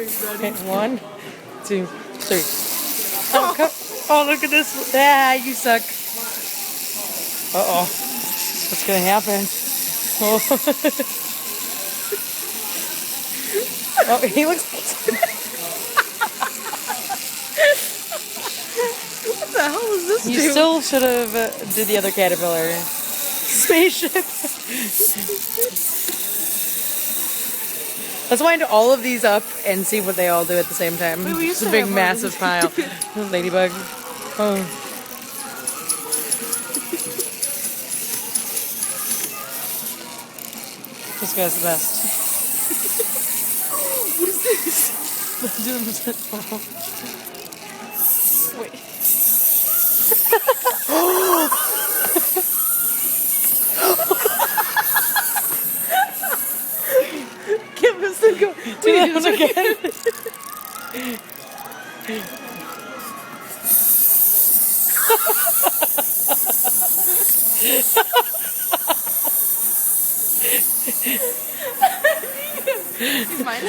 Okay, 1, 2, 3. Oh, look at this. Ah, you suck. Uh-oh. What's gonna happen? Oh, oh he looks... What the hell is this? You still should have did the other caterpillar. Spaceship. Let's wind all of these up and see what they all do at the same time. Wait, we used It's a to big, have massive pile. Ladybug. Oh. This guy's the best. What is this? Wait. Give us the go. Do that one again. Mine.